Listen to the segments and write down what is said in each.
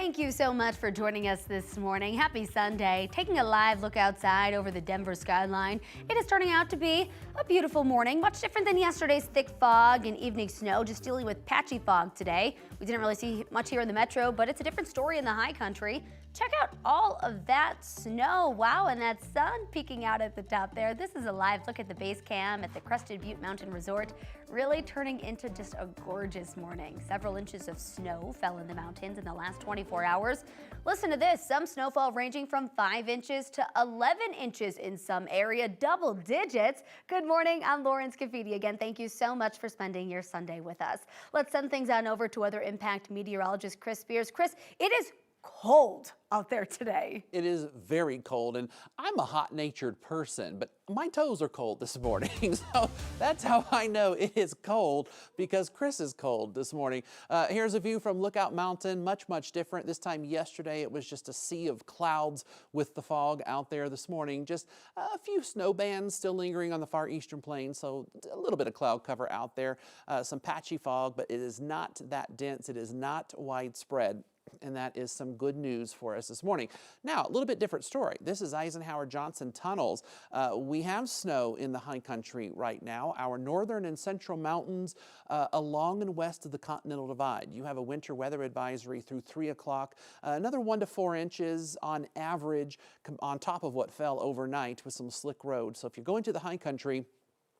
Thank you so much for joining us this morning. Happy Sunday. Taking a live look outside over the Denver skyline. It is turning out to be a beautiful morning, much different than yesterday's thick fog and evening snow, just dealing with patchy fog today. We didn't really see much here in the metro, but it's a different story in the high country. Check out all of that snow. Wow, and that sun peeking out at the top there. This is a live look at the base cam at the Crested Butte Mountain Resort, really turning into just a gorgeous morning. Several inches of snow fell in the mountains in the last 24 hours. Listen to this, some snowfall ranging from 5 inches to 11 inches in some area, double digits. Good morning, I'm Lauren Scafidi. Again, thank you so much for spending your Sunday with us. Let's send things on over to Weather Impact meteorologist Chris Spears. Chris, it is cold out there today. It is very cold, and I'm a hot-natured person, but my toes are cold this morning, so that's how I know it is cold, because Chris is cold this morning. Here's a view from Lookout Mountain, much different. This time yesterday, it was just a sea of clouds with the fog out there this morning. Just a few snow bands still lingering on the far eastern plains, so a little bit of cloud cover out there. Some patchy fog, but it is not that dense. It is not widespread. And that is some good news for us this morning. Now, a little bit different story. This is Eisenhower Johnson tunnels. We have snow in the high country right now. Our northern and central mountains along and west of the Continental Divide. You have a winter weather advisory through 3 o'clock. Another 1 to 4 inches on average on top of what fell overnight with some slick roads. So if you're going to the high country,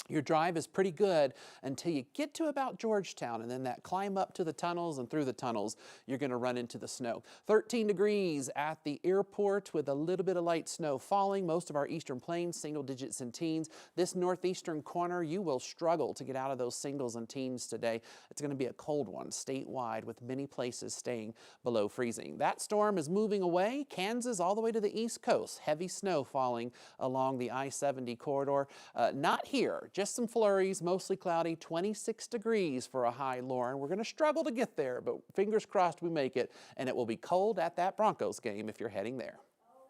your drive is pretty good until you get to about Georgetown, and then that climb up to the tunnels, and through the tunnels, you're going to run into the snow. 13 degrees at the airport with a little bit of light snow falling. Most of our eastern plains, single digits and teens. This northeastern corner, you will struggle to get out of those singles and teens today. It's going to be a cold one statewide with many places staying below freezing. That storm is moving away. Kansas all the way to the east coast. Heavy snow falling along the I-70 corridor. Not here. Just some flurries, mostly cloudy, 26 degrees for a high, Lauren. We're going to struggle to get there, but fingers crossed we make it. And it will be cold at that Broncos game if you're heading there.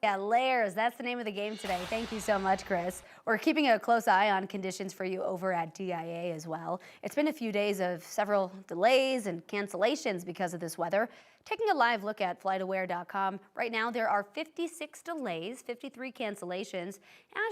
Yeah, layers. That's the name of the game today. Thank you so much, Chris. We're keeping a close eye on conditions for you over at DIA as well. It's been a few days of several delays and cancellations because of this weather. Taking a live look at FlightAware.com, right now there are 56 delays, 53 cancellations.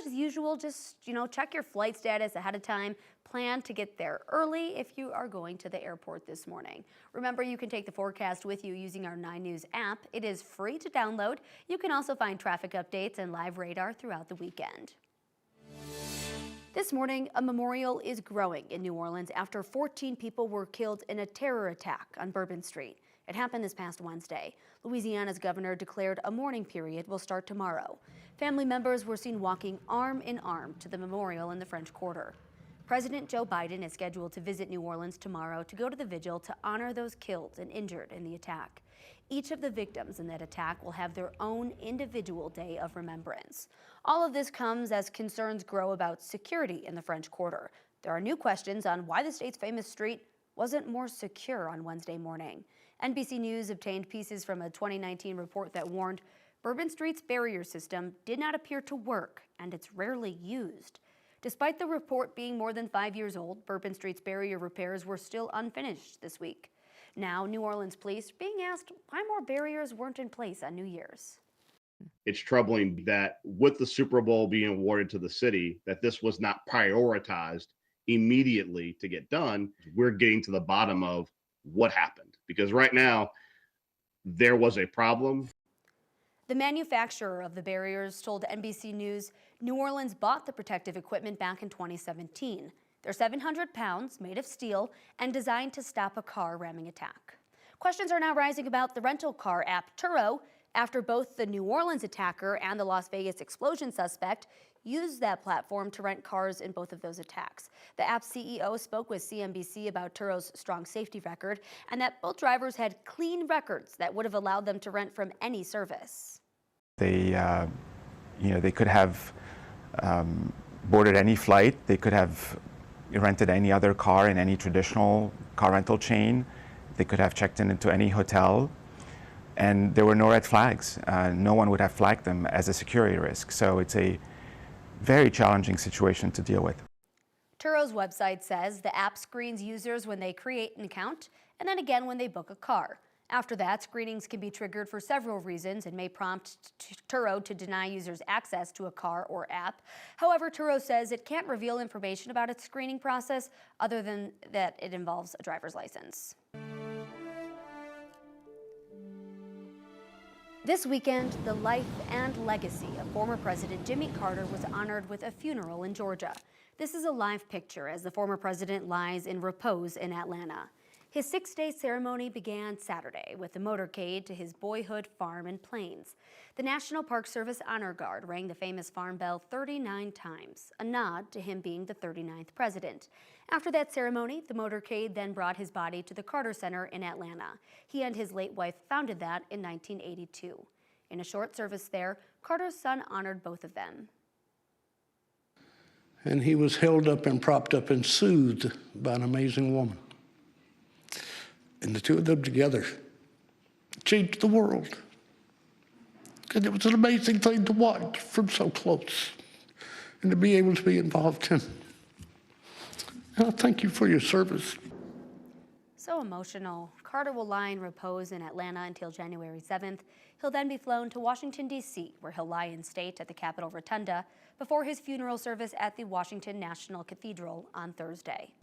As usual, just check your flight status ahead of time. Plan to get there early if you are going to the airport this morning. Remember, you can take the forecast with you using our 9 News app. It is free to download. You can also find traffic updates and live radar throughout the weekend. This morning, a memorial is growing in New Orleans after 14 people were killed in a terror attack on Bourbon Street. It happened this past Wednesday. Louisiana's governor declared a mourning period will start tomorrow. Family members were seen walking arm in arm to the memorial in the French Quarter. President Joe Biden is scheduled to visit New Orleans tomorrow to go to the vigil to honor those killed and injured in the attack. Each of the victims in that attack will have their own individual day of remembrance. All of this comes as concerns grow about security in the French Quarter. There are new questions on why the state's famous street wasn't more secure on Wednesday morning. NBC News obtained pieces from a 2019 report that warned Bourbon Street's barrier system did not appear to work, and it's rarely used. Despite the report being more than 5 years old, Bourbon Street's barrier repairs were still unfinished this week. Now, New Orleans police being asked why more barriers weren't in place on New Year's. It's troubling that with the Super Bowl being awarded to the city, that this was not prioritized immediately to get done. We're getting to the bottom of what happened, because right now there was a problem. The manufacturer of the barriers told NBC News New Orleans bought the protective equipment back in 2017. They're 700 pounds, made of steel, and designed to stop a car ramming attack. Questions are now rising about the rental car app Turo after both the New Orleans attacker and the Las Vegas explosion suspect used that platform to rent cars in both of those attacks. The app's CEO spoke with CNBC about Turo's strong safety record and that both drivers had clean records that would have allowed them to rent from any service. They could have boarded any flight. They could have rented any other car in any traditional car rental chain. They could have checked into any hotel. And there were no red flags. No one would have flagged them as a security risk. So it's a very challenging situation to deal with. Turo's website says the app screens users when they create an account and then again when they book a car. After that, screenings can be triggered for several reasons and may prompt Turo to deny users access to a car or app. However, Turo says it can't reveal information about its screening process other than that it involves a driver's license. This weekend, the life and legacy of former President Jimmy Carter was honored with a funeral in Georgia. This is a live picture as the former president lies in repose in Atlanta. His 6-day ceremony began Saturday with a motorcade to his boyhood farm in Plains. The National Park Service Honor Guard rang the famous farm bell 39 times, a nod to him being the 39th president. After that ceremony, the motorcade then brought his body to the Carter Center in Atlanta. He and his late wife founded that in 1982. In a short service there, Carter's son honored both of them. And he was held up and propped up and soothed by an amazing woman. And the two of them together changed the world. And it was an amazing thing to watch from so close and to be able to be involved in. And I thank you for your service. So emotional. Carter will lie in repose in Atlanta until January 7th. He'll then be flown to Washington, D.C., where he'll lie in state at the Capitol Rotunda before his funeral service at the Washington National Cathedral on Thursday.